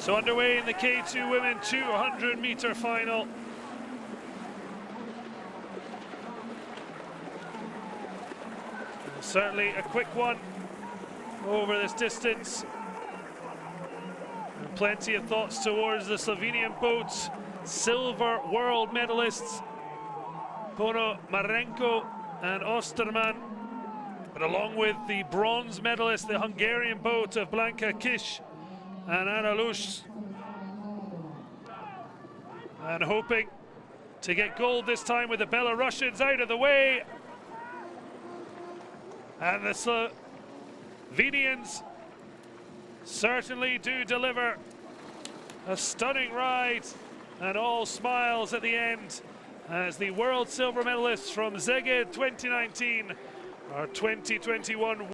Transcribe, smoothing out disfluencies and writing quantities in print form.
So underway in the K2 women 200-meter final. Certainly a quick one over this distance. And plenty of thoughts towards the Slovenian boats. Silver world medalists Ponomarenko and Osterman. But along with the bronze medalist, the Hungarian boat of Blanka Kish and Anna Lush. And hoping to get gold this time with the Belarusians out of the way. And the Slovenians certainly do deliver a stunning ride and all smiles at the end as the world silver medalists from Szeged 2019 are 2021